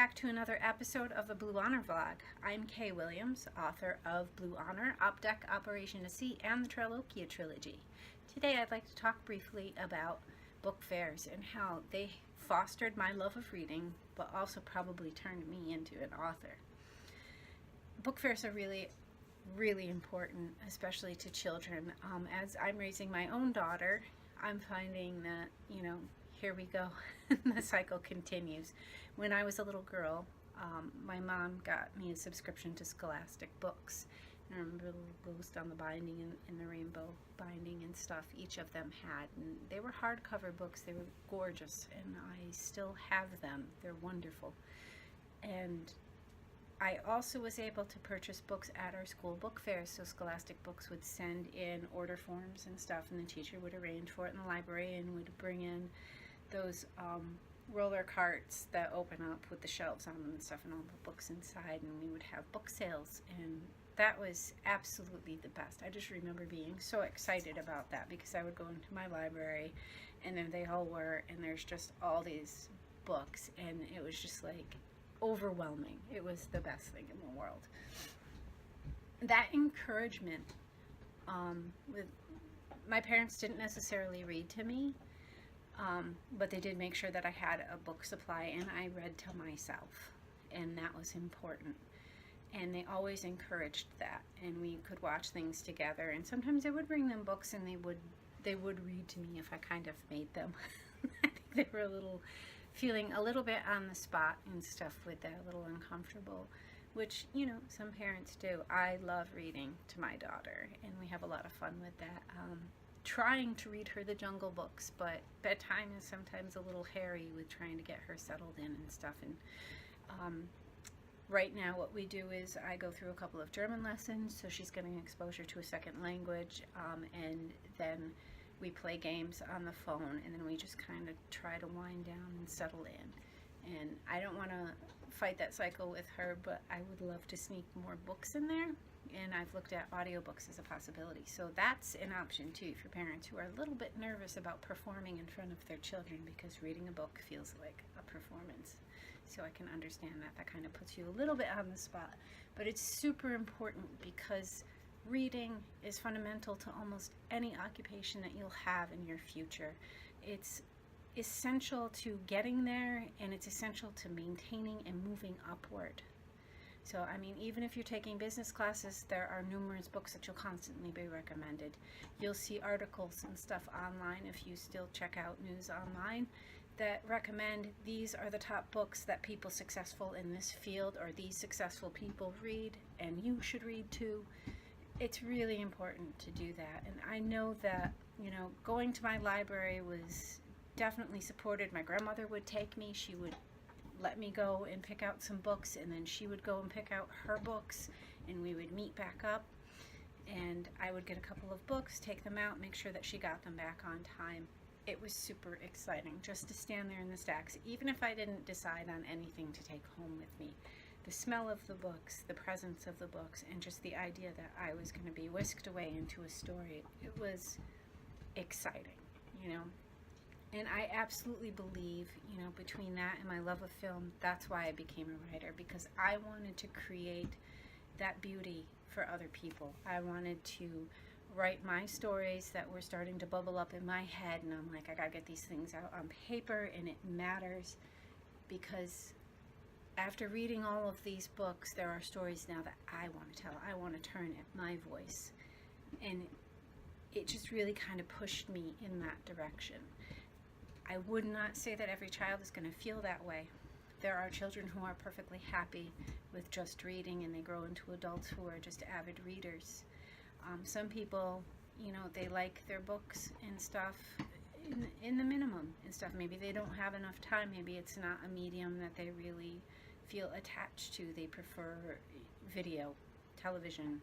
back to another episode of the Blue Honor Vlog. I'm Kay Williams, author of Blue Honor, Op Deck, Operation to Sea, and the Triloquia trilogy. Today I'd like to talk briefly about book fairs and how they fostered my love of reading, but also probably turned me into an author. Book fairs are really important, especially to children. As I'm raising my own daughter, I'm finding that, here we go. The cycle continues. When I was a little girl, my mom got me a subscription to Scholastic books. I remember the little ghost on the binding and the rainbow binding and stuff each of them had. And they were hardcover books. They were gorgeous, and I still have them. They're wonderful. And I also was able to purchase books at our school book fairs, so Scholastic Books would send in order forms and stuff, and the teacher would arrange for it in the library and would bring in those roller carts that open up with the shelves on them and stuff and all the books inside, and we would have book sales, and that was absolutely the best. I just remember being so excited about that because I would go into my library and there they all were, and there's just all these books, and it was just like overwhelming. It was the best thing in the world. That encouragement, with my parents didn't necessarily read to me, but they did make sure that I had a book supply and I read to myself, and that was important. And they always encouraged that, and we could watch things together, and sometimes they would bring them books and they would read to me if I kind of made them. I think they were feeling a little bit on the spot and stuff with that, a little uncomfortable, which, some parents do. I love reading to my daughter, and we have a lot of fun with that. Trying to read her the Jungle Books, but bedtime is sometimes a little hairy with trying to get her settled in and stuff. And right now what we do is I go through a couple of German lessons, so she's getting exposure to a second language, and then we play games on the phone, and then we just kind of try to wind down and settle in. And I don't want to fight that cycle with her, but I would love to sneak more books in there, and I've looked at audiobooks as a possibility. So that's an option too for parents who are a little bit nervous about performing in front of their children, because reading a book feels like a performance. So I can understand that. That kind of puts you a little bit on the spot. But it's super important because reading is fundamental to almost any occupation that you'll have in your future. It's essential to getting there, and it's essential to maintaining and moving upward. So, I mean, even if you're taking business classes, there are numerous books that you'll constantly be recommended. You'll see articles and stuff online, if you still check out news online, that recommend these are the top books that people successful in this field or these successful people read, and you should read too. It's really important to do that. And I know that, going to my library was definitely supported. My grandmother would take me. She would let me go and pick out some books, and then she would go and pick out her books, and we would meet back up, and I would get a couple of books, take them out, make sure that she got them back on time. It was super exciting just to stand there in the stacks, even if I didn't decide on anything to take home with me. The smell of the books, the presence of the books, and just the idea that I was going to be whisked away into a story, it was exciting, And I absolutely believe, between that and my love of film, that's why I became a writer, because I wanted to create that beauty for other people. I wanted to write my stories that were starting to bubble up in my head, and I'm like, I gotta get these things out on paper, and it matters, because after reading all of these books, there are stories now that I want to tell. I want to turn it my voice, and it just really kind of pushed me in that direction. I would not say that every child is going to feel that way. There are children who are perfectly happy with just reading, and they grow into adults who are just avid readers. Some people, they like their books and stuff in the minimum and stuff. Maybe they don't have enough time. Maybe it's not a medium that they really feel attached to. They prefer video, television,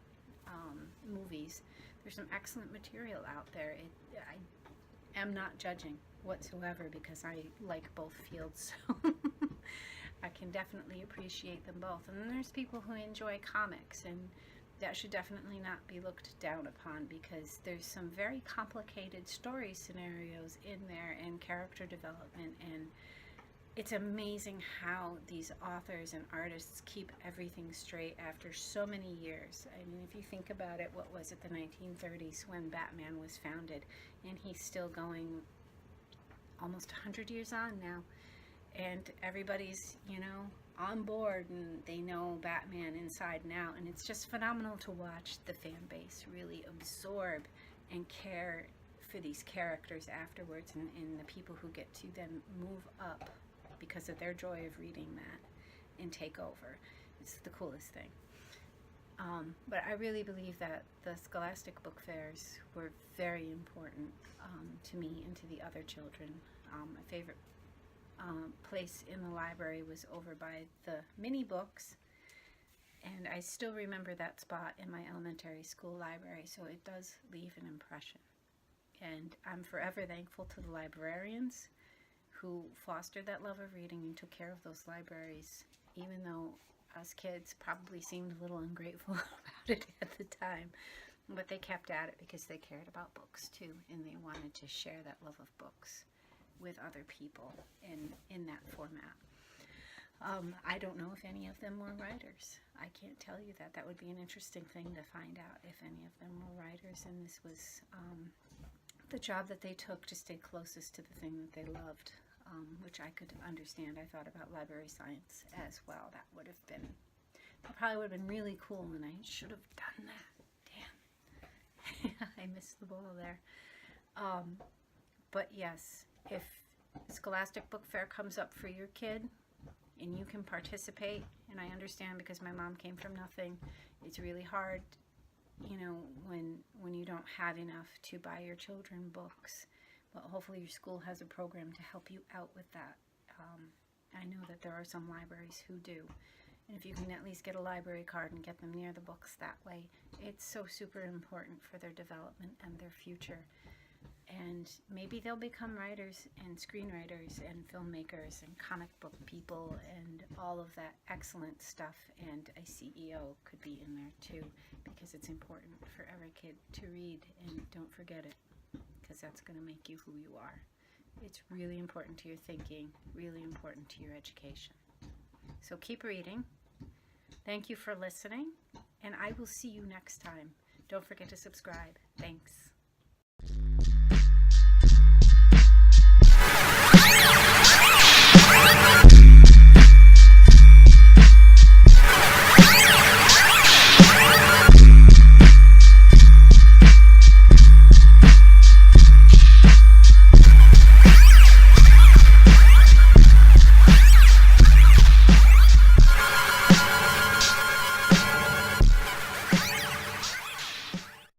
movies. There's some excellent material out there. I am not judging whatsoever, because I like both fields, so I can definitely appreciate them both. And then there's people who enjoy comics, and that should definitely not be looked down upon, because there's some very complicated story scenarios in there, and character development, and It's amazing how these authors and artists keep everything straight after so many years. I mean, if you think about it, what was it, the 1930s when Batman was founded, and he's still going almost 100 years on now, and everybody's, on board, and they know Batman inside and out, and it's just phenomenal to watch the fan base really absorb and care for these characters afterwards, and the people who get to then move up because of their joy of reading that and take over. It's the coolest thing. But I really believe that the Scholastic book fairs were very important to me and to the other children. My favorite place in the library was over by the mini books, and I still remember that spot in my elementary school library, so it does leave an impression. And I'm forever thankful to the librarians who fostered that love of reading and took care of those libraries, even though us kids probably seemed a little ungrateful about it at the time. But they kept at it because they cared about books too, and they wanted to share that love of books with other people in that format. I don't know if any of them were writers. I can't tell you that. That would be an interesting thing to find out, if any of them were writers, and this was the job that they took to stay closest to the thing that they loved, which I could understand. I thought about library science as well. That probably would have been really cool, and I should have done that. Damn. I missed the ball there. But yes, if Scholastic Book Fair comes up for your kid and you can participate, and I understand because my mom came from nothing, it's really hard, when you don't have enough to buy your children books. But hopefully your school has a program to help you out with that. I know that there are some libraries who do. And if you can at least get a library card and get them near the books that way, it's so super important for their development and their future. And maybe they'll become writers and screenwriters and filmmakers and comic book people and all of that excellent stuff. And a CEO could be in there too, because it's important for every kid to read, and don't forget it, because that's going to make you who you are. It's really important to your thinking, really important to your education. So keep reading. Thank you for listening, and I will see you next time. Don't forget to subscribe. Thanks.